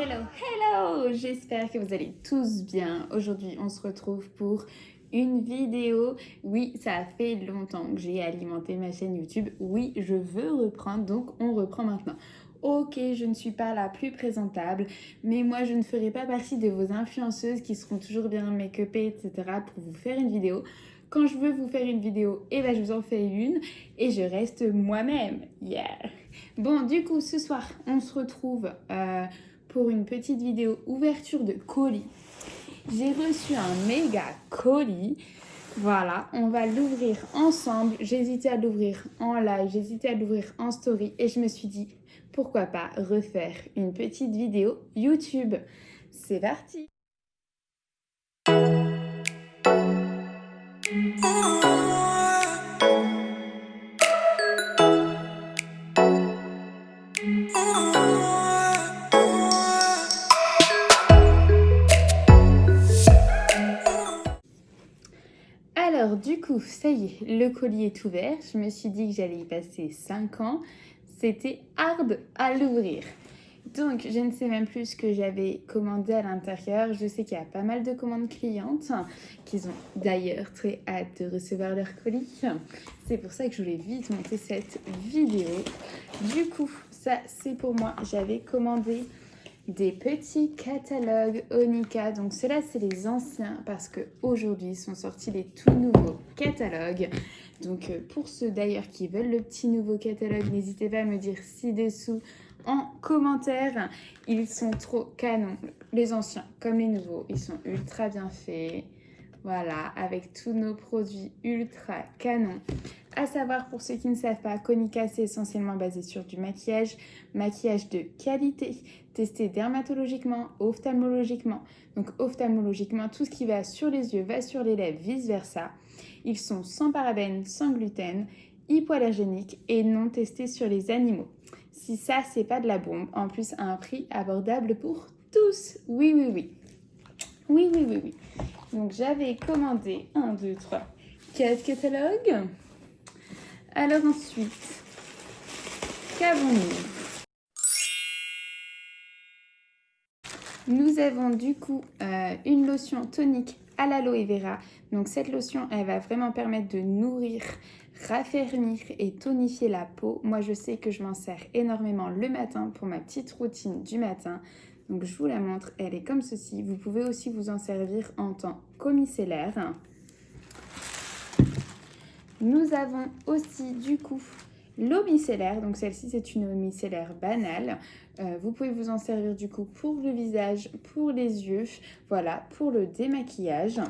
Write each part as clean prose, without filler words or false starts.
hello, hello! J'espère que vous allez tous bien. Aujourd'hui, on se retrouve pour une vidéo. Oui, ça a fait longtemps que j'ai alimenté ma chaîne YouTube. Oui, je veux reprendre, donc on reprend maintenant. Ok, je ne suis pas la plus présentable, mais moi, je ne ferai pas partie de vos influenceuses qui seront toujours bien make-upées, etc. pour vous faire une vidéo. Quand je veux vous faire une vidéo, eh ben, je vous en fais une et je reste moi-même. Yeah! Bon, du coup, ce soir, on se retrouve pour une petite vidéo ouverture de colis. J'ai reçu un méga colis. Voilà, on va l'ouvrir ensemble. J'hésitais à l'ouvrir en live, j'hésitais à l'ouvrir en story et je me suis dit, pourquoi pas refaire une petite vidéo YouTube. C'est parti! Alors du coup, ça y est, le colis est ouvert. Je me suis dit que j'allais y passer 5 ans. C'était hard à l'ouvrir. Donc, je ne sais même plus ce que j'avais commandé à l'intérieur. Je sais qu'il y a pas mal de commandes clientes qui ont d'ailleurs très hâte de recevoir leur colis. C'est pour ça que je voulais vite monter cette vidéo. Du coup, ça c'est pour moi. J'avais commandé des petits catalogues Onika. Donc ceux-là, c'est les anciens parce qu'aujourd'hui sont sortis les tout nouveaux catalogues. Donc pour ceux d'ailleurs qui veulent le petit nouveau catalogue, n'hésitez pas à me dire ci-dessous en commentaire. Ils sont trop canons. Les anciens comme les nouveaux, ils sont ultra bien faits. Voilà, avec tous nos produits ultra canons. À savoir, pour ceux qui ne savent pas, Konica, c'est essentiellement basé sur du maquillage de qualité, testé dermatologiquement, ophtalmologiquement. Donc ophtalmologiquement, tout ce qui va sur les yeux va sur les lèvres, vice-versa. Ils sont sans parabènes, sans gluten, hypoallergéniques et non testés sur les animaux. Si ça, c'est pas de la bombe, en plus à un prix abordable pour tous. Oui, oui, oui. Oui, oui, oui, oui. Donc j'avais commandé 1, 2, 3, 4 catalogues. Alors ensuite, qu'avons-nous? Nous avons du coup une lotion tonique à l'aloe vera. Donc cette lotion, elle va vraiment permettre de nourrir, raffermir et tonifier la peau. Moi, je sais que je m'en sers énormément le matin pour ma petite routine du matin. Donc je vous la montre, elle est comme ceci. Vous pouvez aussi vous en servir en temps commicellaire. Nous avons aussi du coup l'eau micellaire, donc celle-ci c'est une eau micellaire banale. Vous pouvez vous en servir du coup pour le visage, pour les yeux, voilà, pour le démaquillage.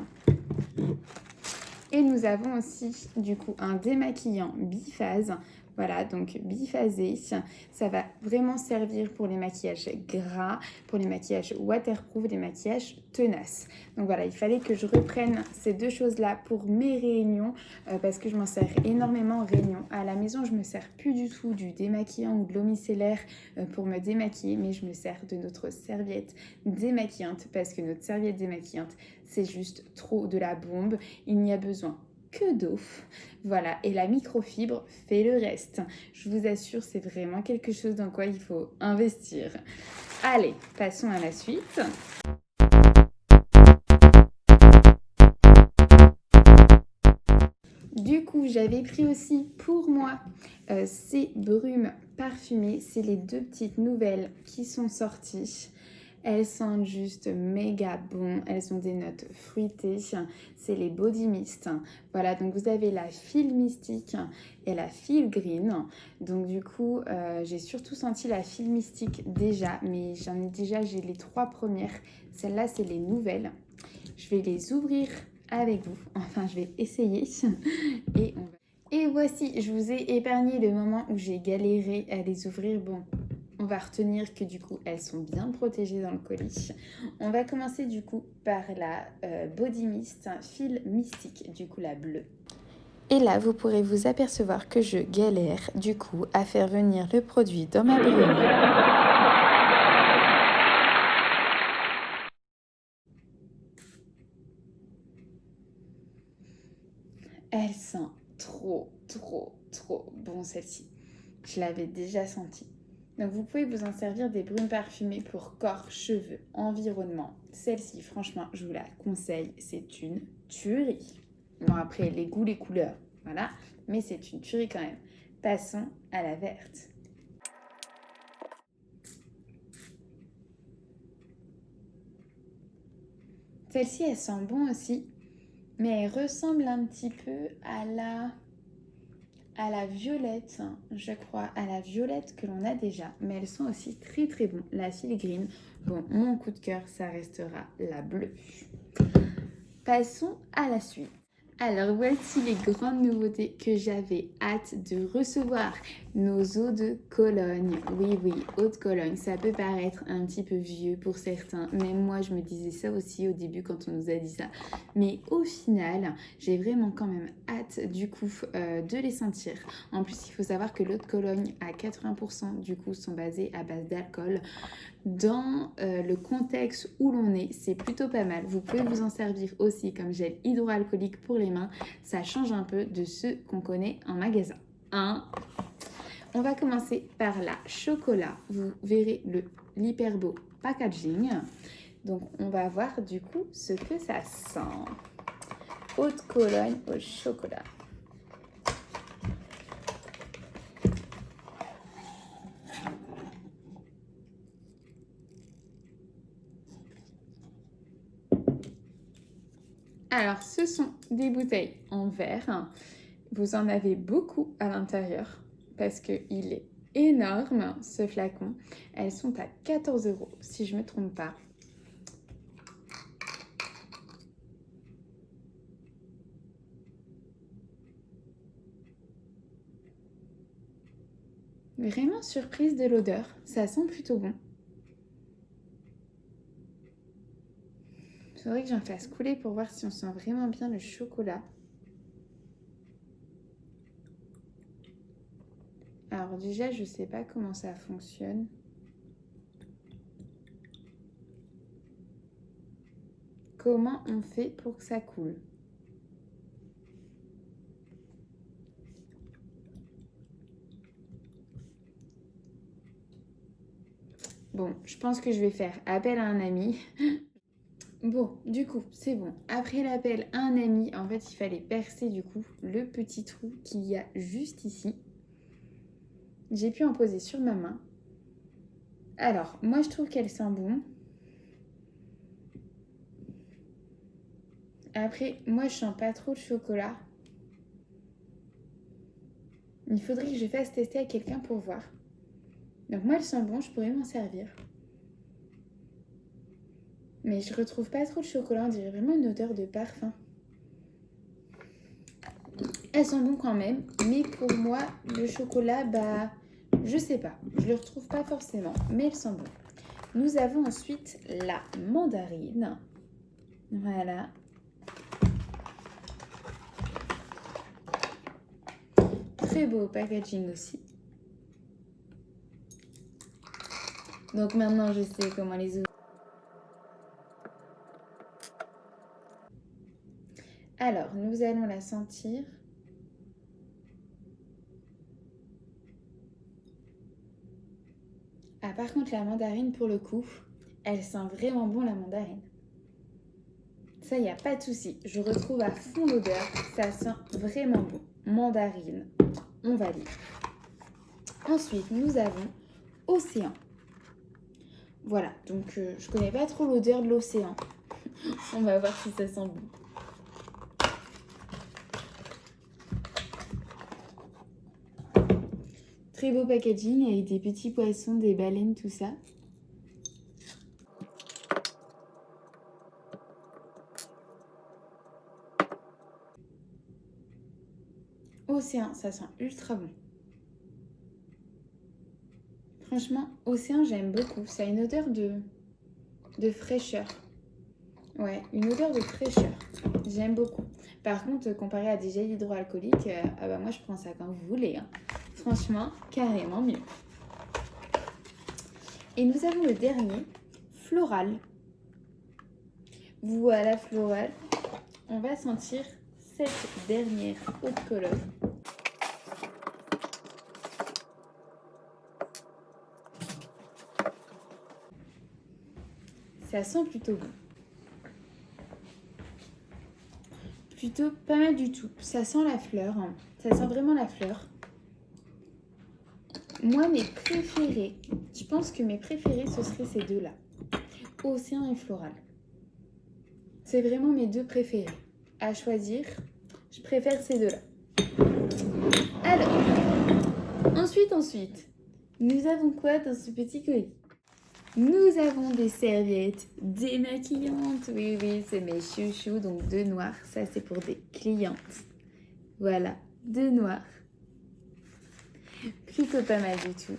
Et nous avons aussi du coup un démaquillant biphase. Voilà, donc biphasé, ça va vraiment servir pour les maquillages gras, pour les maquillages waterproof, des maquillages tenaces. Donc voilà, il fallait que je reprenne ces deux choses-là pour mes réunions parce que je m'en sers énormément en réunion. À la maison, je me sers plus du tout du démaquillant ou de l'eau micellaire pour me démaquiller, mais je me sers de notre serviette démaquillante parce que notre serviette démaquillante, c'est juste trop de la bombe. Il n'y a besoin que d'eau. Voilà, et la microfibre fait le reste. Je vous assure, c'est vraiment quelque chose dans quoi il faut investir. Allez, passons à la suite. Du coup, j'avais pris aussi pour moi ces brumes parfumées. C'est les deux petites nouvelles qui sont sorties. Elles sentent juste méga bon. Elles ont des notes fruitées. C'est les Body Mist. Voilà, donc vous avez la Feel Mystique et la Feel Green. Donc du coup, j'ai surtout senti la Feel Mystique déjà, mais j'ai les 3 premières. Celles-là, c'est les nouvelles. Je vais les ouvrir avec vous. Enfin, je vais essayer. Et voici, je vous ai épargné le moment où j'ai galéré à les ouvrir. Bon, on va retenir que du coup, elles sont bien protégées dans le colis. On va commencer du coup par la Body Mist Feel Mystique, du coup la bleue. Et là, vous pourrez vous apercevoir que je galère du coup à faire venir le produit dans ma brume. Elle sent trop bon celle-ci. Je l'avais déjà sentie. Donc vous pouvez vous en servir des brumes parfumées pour corps, cheveux, environnement. Celle-ci, franchement, je vous la conseille, c'est une tuerie. Bon, après, les goûts, les couleurs, voilà, mais c'est une tuerie quand même. Passons à la verte. Celle-ci, elle sent bon aussi, mais elle ressemble un petit peu à la violette, je crois, à la violette que l'on a déjà. Mais elles sont aussi très très bonnes. La filigrine, bon, mon coup de cœur, ça restera la bleue. Passons à la suite. Alors voici les grandes nouveautés que j'avais hâte de recevoir. Nos eaux de Cologne. Oui, oui, eau de Cologne. Ça peut paraître un petit peu vieux pour certains. Même moi, je me disais ça aussi au début quand on nous a dit ça. Mais au final, j'ai vraiment quand même hâte du coup de les sentir. En plus, il faut savoir que l'eau de Cologne à 80% du coup sont basées à base d'alcool. Dans le contexte où l'on est, c'est plutôt pas mal. Vous pouvez vous en servir aussi comme gel hydroalcoolique pour les mains. Ça change un peu de ce qu'on connaît en magasin. On va commencer par la chocolat. Vous verrez l'hyper beau packaging. Donc on va voir du coup ce que ça sent. Eau de Cologne au chocolat. Alors, ce sont des bouteilles en verre. Vous en avez beaucoup à l'intérieur parce qu'il est énorme, ce flacon. Elles sont à 14 € si je ne me trompe pas. Vraiment surprise de l'odeur. Ça sent plutôt bon. Il faudrait que j'en fasse couler pour voir si on sent vraiment bien le chocolat. Alors déjà, je ne sais pas comment ça fonctionne. Comment on fait pour que ça coule? Bon, je pense que je vais faire appel à un ami. Bon, du coup, c'est bon. Après l'appel à un ami, en fait, il fallait percer du coup le petit trou qu'il y a juste ici. J'ai pu en poser sur ma main. Alors, moi, je trouve qu'elle sent bon. Après, moi, je sens pas trop de chocolat. Il faudrait que je fasse tester à quelqu'un pour voir. Donc moi, elle sent bon, je pourrais m'en servir. Mais je retrouve pas trop de chocolat, on dirait vraiment une odeur de parfum. Elles sont bon quand même, mais pour moi, le chocolat, bah, je sais pas. Je le retrouve pas forcément, mais elles sont bon. Nous avons ensuite la mandarine. Voilà. Très beau packaging aussi. Donc maintenant, je sais comment les ouvrir. Alors, nous allons la sentir. Ah, par contre, la mandarine, pour le coup, elle sent vraiment bon la mandarine. Ça, il n'y a pas de souci. Je retrouve à fond l'odeur. Ça sent vraiment bon. Mandarine, on valide. Ensuite, nous avons océan. Voilà, donc je connais pas trop l'odeur de l'océan. On va voir si ça sent bon. Très beau packaging avec des petits poissons, des baleines, tout ça. Océan, ça sent ultra bon. Franchement, océan, j'aime beaucoup. Ça a une odeur de fraîcheur. Ouais, une odeur de fraîcheur. J'aime beaucoup. Par contre, comparé à des gels hydroalcooliques, ah bah moi je prends ça quand vous voulez. Hein. Franchement, carrément mieux. Et nous avons le dernier, floral. Voilà, floral. On va sentir cette dernière eau de Cologne. Ça sent plutôt bon. Plutôt pas mal du tout. Ça sent la fleur. Hein. Ça sent vraiment la fleur. Moi, mes préférés, je pense que mes préférés, ce seraient ces deux-là. Océan et floral. C'est vraiment mes deux préférés. À choisir, je préfère ces deux-là. Alors, ensuite, nous avons quoi dans ce petit colis? Nous avons des serviettes démaquillantes. Oui, c'est mes chouchous, donc deux noirs. Ça, c'est pour des clientes. Voilà, deux noirs. Plutôt pas mal du tout.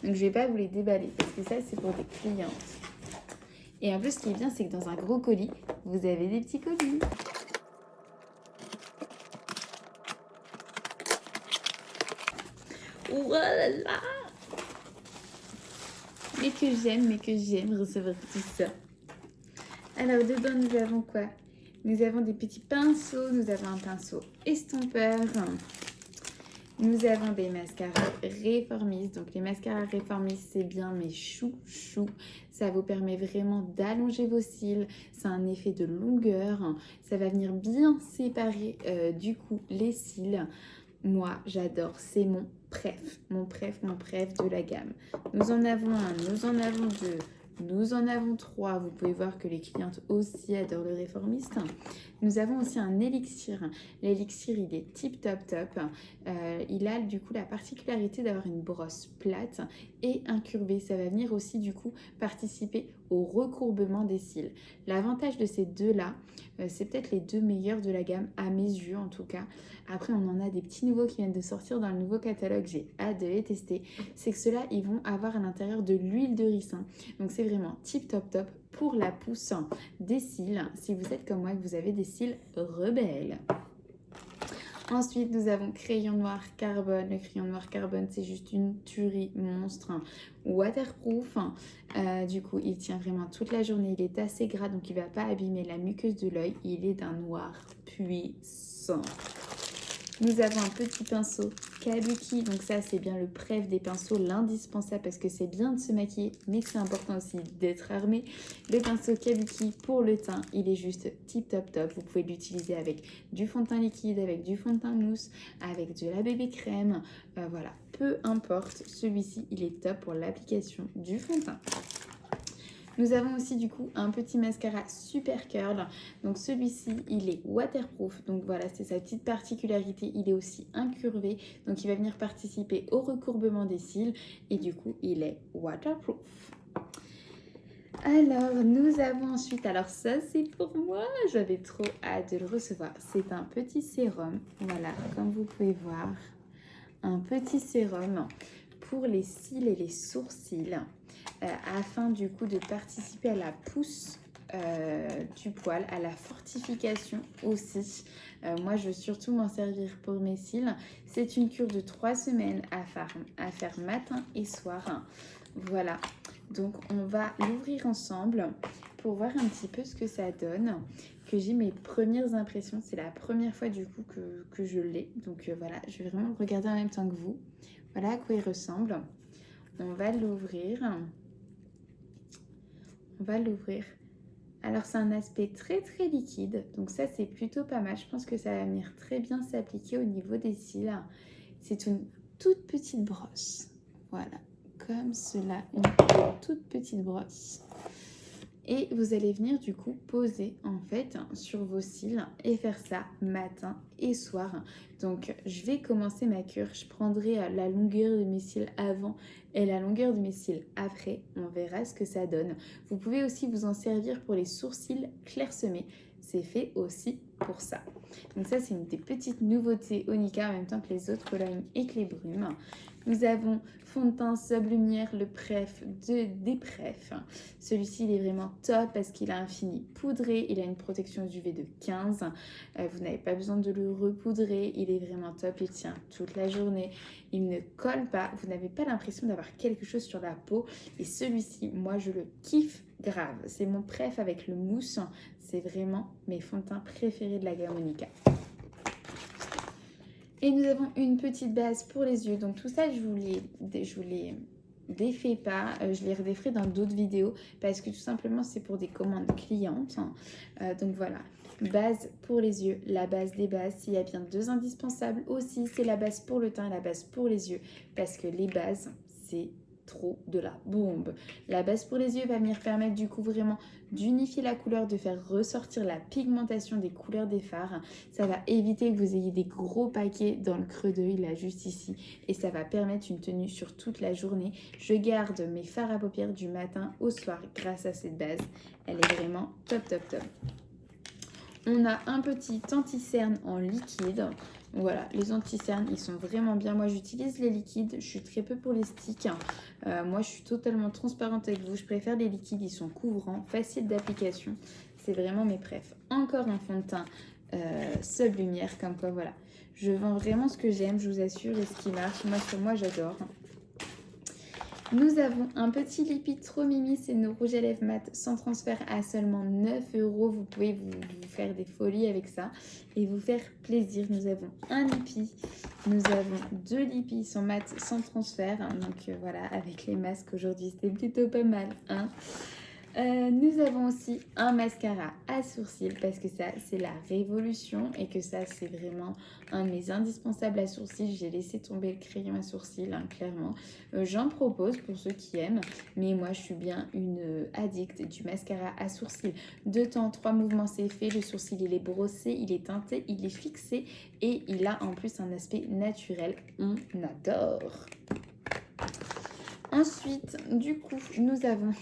Donc, je vais pas vous les déballer parce que ça, c'est pour des clientes. Et en plus, ce qui est bien, c'est que dans un gros colis, vous avez des petits colis. Voilà! Mais que j'aime recevoir tout ça. Alors, dedans, nous avons quoi? Nous avons des petits pinceaux. Nous avons un pinceau estompeur. Nous avons des mascaras réformistes. Donc, les mascaras réformistes, c'est bien mes chouchous. Ça vous permet vraiment d'allonger vos cils. C'est un effet de longueur. Ça va venir bien séparer du coup les cils. Moi, j'adore. C'est mon préf de la gamme. Nous en avons un, nous en avons deux. Nous en avons trois. Vous pouvez voir que les clientes aussi adorent le réformiste. Nous avons aussi un élixir. L'élixir, il est tip top. Il a du coup la particularité d'avoir une brosse plate et incurvée. Ça va venir aussi du coup participer au recourbement des cils. L'avantage de ces deux-là, c'est peut-être les deux meilleurs de la gamme à mes yeux en tout cas. Après, on en a des petits nouveaux qui viennent de sortir dans le nouveau catalogue. J'ai hâte de les tester. C'est que ceux-là, ils vont avoir à l'intérieur de l'huile de ricin. Donc, c'est vraiment tip top pour la pousse des cils. Si vous êtes comme moi et que vous avez des cils rebelles. Ensuite, nous avons crayon noir carbone. Le crayon noir carbone, c'est juste une tuerie monstre. Waterproof. Du coup, il tient vraiment toute la journée. Il est assez gras, donc il ne va pas abîmer la muqueuse de l'œil. Il est d'un noir puissant. Nous avons un petit pinceau Kabuki, donc ça c'est bien le préf des pinceaux, l'indispensable parce que c'est bien de se maquiller, mais c'est important aussi d'être armé. Le pinceau Kabuki pour le teint, il est juste tip top. Vous pouvez l'utiliser avec du fond de teint liquide, avec du fond de teint mousse, avec de la bébé crème, voilà, peu importe, celui-ci il est top pour l'application du fond de teint. Nous avons aussi du coup un petit mascara super curl. Donc celui-ci, il est waterproof. Donc voilà, c'est sa petite particularité. Il est aussi incurvé. Donc il va venir participer au recourbement des cils. Et du coup, il est waterproof. Alors, nous avons ensuite, alors ça c'est pour moi, j'avais trop hâte de le recevoir. C'est un petit sérum, voilà, comme vous pouvez voir, un petit sérum pour les cils et les sourcils. Afin du coup de participer à la pousse du poil, à la fortification aussi. Moi, je veux surtout m'en servir pour mes cils. C'est une cure de 3 semaines à faire matin et soir. Voilà, donc on va l'ouvrir ensemble pour voir un petit peu ce que ça donne. Que j'ai mes premières impressions. C'est la première fois du coup que je l'ai. Donc voilà, je vais vraiment le regarder en même temps que vous. Voilà à quoi il ressemble. On va l'ouvrir. On va l'ouvrir. Alors, c'est un aspect très très liquide. Donc ça, c'est plutôt pas mal. Je pense que ça va venir très bien s'appliquer au niveau des cils. C'est une toute petite brosse. Voilà, comme cela. Une toute petite brosse. Et vous allez venir du coup poser en fait sur vos cils et faire ça matin et soir. Donc je vais commencer ma cure. Je prendrai la longueur de mes cils avant et la longueur de mes cils après. On verra ce que ça donne. Vous pouvez aussi vous en servir pour les sourcils clairsemés. C'est fait aussi pour ça. Donc ça, c'est une des petites nouveautés Onika en même temps que les autres couleurs et que les brumes. Nous avons fond de teint Sub Lumière, le préf des préfs. Celui-ci, il est vraiment top parce qu'il a un fini poudré. Il a une protection UV de 15. Vous n'avez pas besoin de le repoudrer. Il est vraiment top. Il tient toute la journée. Il ne colle pas. Vous n'avez pas l'impression d'avoir quelque chose sur la peau. Et celui-ci, moi, je le kiffe grave. C'est mon préf avec le mousse. C'est vraiment mes fonds de teint préférés de la gamme Onika. Et nous avons une petite base pour les yeux. Donc tout ça, je vous l'ai défais pas, je les redéferai dans d'autres vidéos parce que tout simplement c'est pour des commandes clientes. Donc voilà, base pour les yeux, la base des bases. Il y a bien deux indispensables aussi, c'est la base pour le teint et la base pour les yeux parce que les bases c'est trop de la bombe. La base pour les yeux va venir permettre du coup vraiment d'unifier la couleur, de faire ressortir la pigmentation des couleurs des fards. Ça va éviter que vous ayez des gros paquets dans le creux d'œil là juste ici et ça va permettre une tenue sur toute la journée. Je garde mes fards à paupières du matin au soir grâce à cette base. Elle est vraiment top top top. On a un petit anti-cerne en liquide. Voilà, les anti-cernes, ils sont vraiment bien. Moi, j'utilise les liquides. Je suis très peu pour les sticks. Moi, je suis totalement transparente avec vous. Je préfère les liquides. Ils sont couvrants, faciles d'application. C'est vraiment mes préfs. Encore un fond de teint Sub Lumière. Comme quoi, voilà. Je vends vraiment ce que j'aime, je vous assure, et ce qui marche. Moi, sur moi, j'adore. Nous avons un petit liquide trop mimi, c'est nos rouges à lèvres mat sans transfert à seulement 9 €. Vous pouvez vous faire des folies avec ça et vous faire plaisir. Nous avons un lipi, nous avons deux lipis sans mat sans transfert. Donc voilà, avec les masques aujourd'hui, c'était plutôt pas mal. Hein. Nous avons aussi un mascara à sourcils parce que ça c'est la révolution et que ça c'est vraiment un de mes indispensables à sourcils. J'ai laissé tomber le crayon à sourcils clairement. J'en propose pour ceux qui aiment, mais moi je suis bien une addict du mascara à sourcils. 2 temps, 3 mouvements, c'est fait. Le sourcil il est brossé, il est teinté, il est fixé et il a en plus un aspect naturel. On adore. Ensuite, du coup, nous avons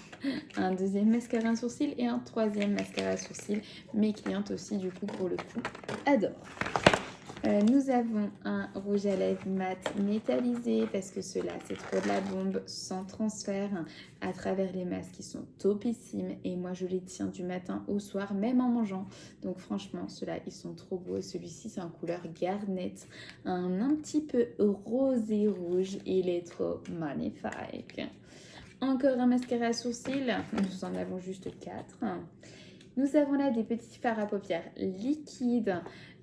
un deuxième mascara à sourcils et un troisième mascara à sourcils. Mes clientes aussi, du coup, pour le coup, adorent. Nous avons un rouge à lèvres mat métallisé parce que ceux-là, c'est trop de la bombe sans transfert à travers les masques qui sont topissimes. Et moi, je les tiens du matin au soir, même en mangeant. Donc franchement, ceux-là, ils sont trop beaux. Celui-ci, c'est en couleur garnet, un petit peu rosé rouge. Il est trop magnifique. Encore un mascara à sourcils. Nous en avons juste 4. Nous avons là des petits fards à paupières liquides.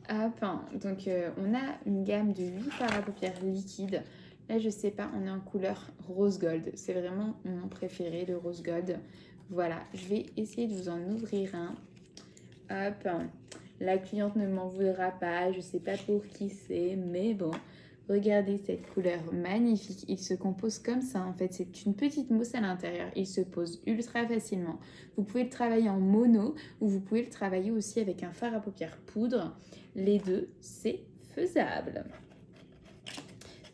Hop, donc on a une gamme de 8 fards à paupières liquides. Là, je sais pas, on est en couleur rose gold. C'est vraiment mon préféré, le rose gold. Voilà, je vais essayer de vous en ouvrir un. Hop, la cliente ne m'en voudra pas. Je sais pas pour qui c'est, mais bon. Regardez cette couleur magnifique. Il se compose comme ça. En fait, c'est une petite mousse à l'intérieur. Il se pose ultra facilement. Vous pouvez le travailler en mono ou vous pouvez le travailler aussi avec un fard à paupières poudre. Les deux, c'est faisable.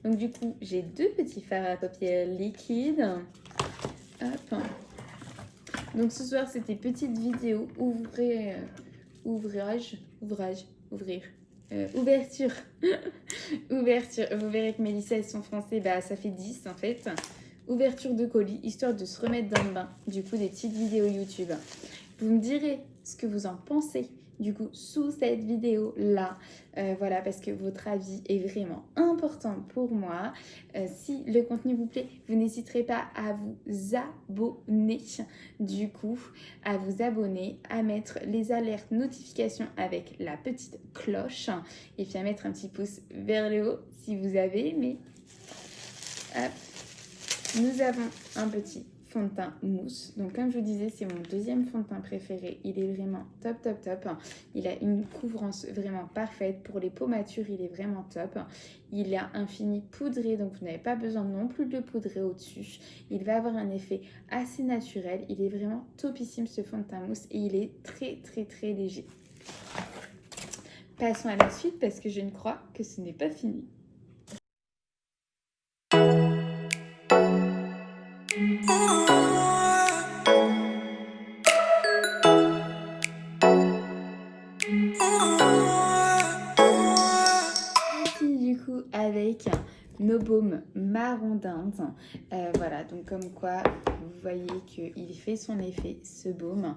Donc du coup, j'ai deux petits fards à paupières liquides. Hop. Donc ce soir, c'était petite vidéo ouvrage, ouvrir. Ouverture. Ouverture. Vous verrez que mes lycées sont français, bah ça fait 10 en fait. Ouverture de colis, histoire de se remettre dans le bain. Du coup, des petites vidéos YouTube. Vous me direz ce que vous en pensez. Du coup, sous cette vidéo-là, voilà, parce que votre avis est vraiment important pour moi. Si le contenu vous plaît, vous n'hésiterez pas à vous abonner, du coup, à vous abonner, à mettre les alertes notifications avec la petite cloche, et puis à mettre un petit pouce vers le haut si vous avez aimé. Hop. Nous avons un petit fond de teint mousse. Donc comme je vous disais, c'est mon deuxième fond de teint préféré. Il est vraiment top, top, top. Il a une couvrance vraiment parfaite. Pour les peaux matures, il est vraiment top. Il a un fini poudré, donc vous n'avez pas besoin non plus de le poudrer au-dessus. Il va avoir un effet assez naturel. Il est vraiment topissime ce fond de teint mousse et il est très, très, très léger. Passons à la suite parce que je ne crois que ce n'est pas fini. Ici du coup avec nos baumes marron d'Inde. Voilà, donc comme quoi vous voyez qu'il fait son effet, ce baume.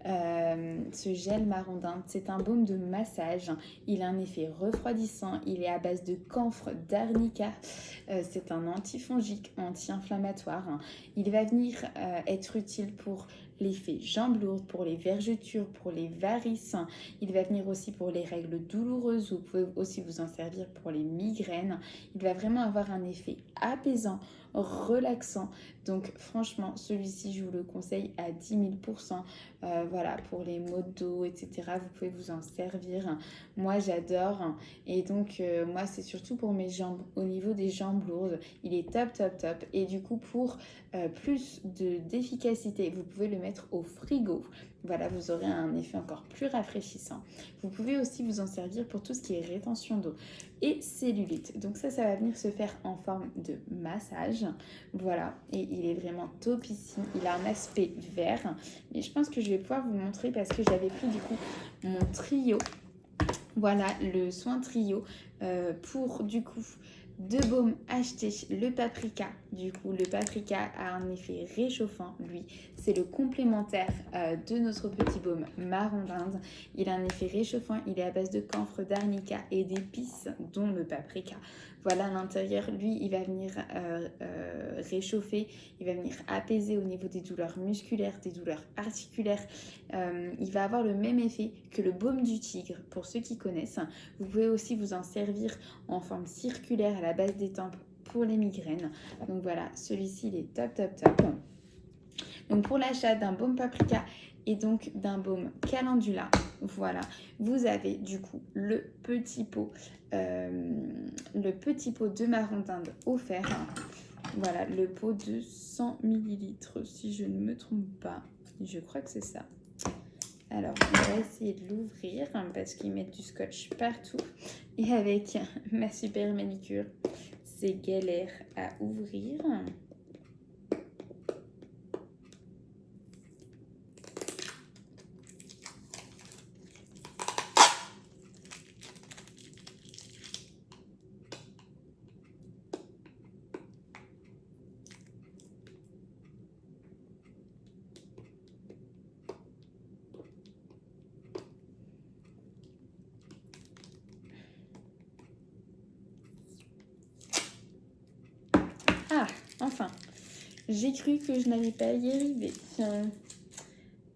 Ce gel marron d'Inde, c'est un baume de massage. Il a un effet refroidissant. Il est à base de camphre d'arnica. C'est un antifongique, anti-inflammatoire. Il va venir être utile pour l'effet jambes lourdes, pour les vergetures, pour les varices. Il va venir aussi pour les règles douloureuses. Vous pouvez aussi vous en servir pour les migraines. Il va vraiment avoir un effet apaisant, relaxant. Donc franchement, celui-ci, je vous le conseille à 10 000%. Voilà, pour les maux de dos, etc. Vous pouvez vous en servir. Moi, j'adore. Et donc, moi, c'est surtout pour mes jambes. Au niveau des jambes lourdes, il est top, top, top. Et du coup, pour plus d'efficacité, vous pouvez le mettre au frigo. Voilà, vous aurez un effet encore plus rafraîchissant. Vous pouvez aussi vous en servir pour tout ce qui est rétention d'eau et cellulite. Donc ça va venir se faire en forme de massage. Voilà, et il est vraiment top ici. Il a un aspect vert. Et je pense que je vais pouvoir vous montrer parce que j'avais pris du coup mon trio. Voilà, le soin trio pour du coup deux baumes achetés, le paprika. Du coup, le paprika a un effet réchauffant, lui. C'est le complémentaire de notre petit baume marron d'Inde. Il a un effet réchauffant, il est à base de camphre, d'arnica et d'épices, dont le paprika. Voilà, à l'intérieur, lui, il va venir réchauffer, il va venir apaiser au niveau des douleurs musculaires, des douleurs articulaires. Il va avoir le même effet que le baume du tigre, pour ceux qui connaissent. Vous pouvez aussi vous en servir en forme circulaire à la base des tempes pour les migraines. Donc voilà, celui-ci, il est top, top, top. Donc pour l'achat d'un baume paprika et donc d'un baume calendula, voilà, vous avez du coup le petit pot de marron d'Inde offert. Voilà, le pot de 100 ml, si je ne me trompe pas. Je crois que c'est ça. Alors, on va essayer de l'ouvrir parce qu'ils mettent du scotch partout. Et avec ma super manicure, c'est galère à ouvrir. Ah, enfin, j'ai cru que je n'allais pas y arriver.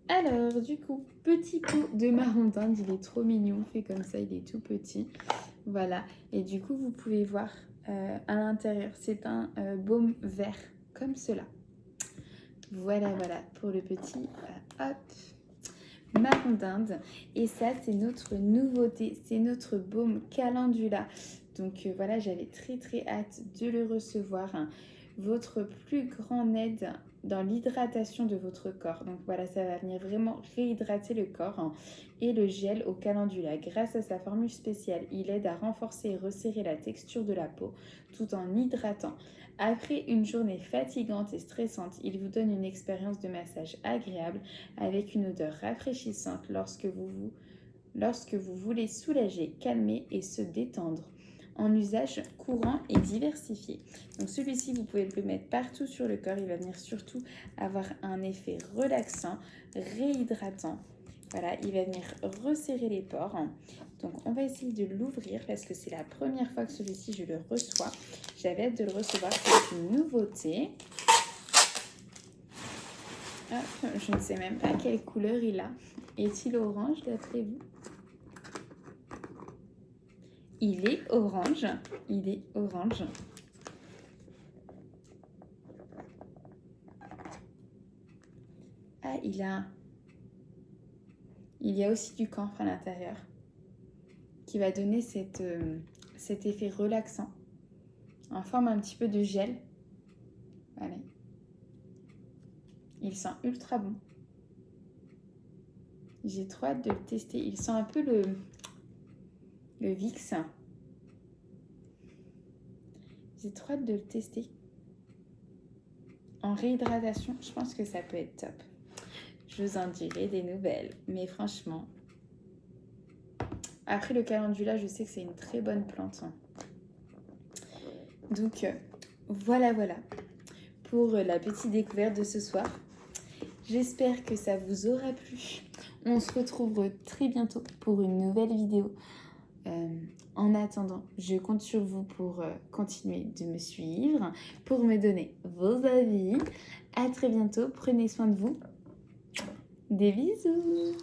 Alors, du coup, petit pot de marron d'Inde, il est trop mignon, fait comme ça, il est tout petit. Voilà, et du coup, vous pouvez voir à l'intérieur, c'est un baume vert, comme cela. Voilà, voilà, pour le petit, hop, marron d'Inde. Et ça, c'est notre nouveauté, c'est notre baume calendula. Donc voilà, j'avais très très hâte de le recevoir. Votre plus grande aide dans l'hydratation de votre corps. Donc voilà, ça va venir vraiment réhydrater le corps. Et le gel au calendula, grâce à sa formule spéciale, il aide à renforcer et resserrer la texture de la peau tout en hydratant. Après une journée fatigante et stressante, il vous donne une expérience de massage agréable avec une odeur rafraîchissante lorsque vous voulez soulager, calmer et se détendre. En usage courant et diversifié. Donc celui-ci, vous pouvez le mettre partout sur le corps. Il va venir surtout avoir un effet relaxant, réhydratant. Voilà, il va venir resserrer les pores. Donc on va essayer de l'ouvrir parce que c'est la première fois que celui-ci, je le reçois. J'avais hâte de le recevoir, c'est une nouveauté. Hop, je ne sais même pas quelle couleur il a. Est-il orange d'après vous? Il est orange. Il est orange. Ah, il y a aussi du camphre à l'intérieur qui va donner cet effet relaxant en forme un petit peu de gel. Voilà. Il sent ultra bon. J'ai trop hâte de le tester. Il sent un peu le Vicks. J'ai trop hâte de le tester. En réhydratation, je pense que ça peut être top. Je vous en dirai des nouvelles. Mais franchement, après le calendula, je sais que c'est une très bonne plante. Donc, voilà pour la petite découverte de ce soir. J'espère que ça vous aura plu. On se retrouve très bientôt pour une nouvelle vidéo. En attendant, je compte sur vous pour continuer de me suivre, pour me donner vos avis. À très bientôt, prenez soin de vous. Des bisous.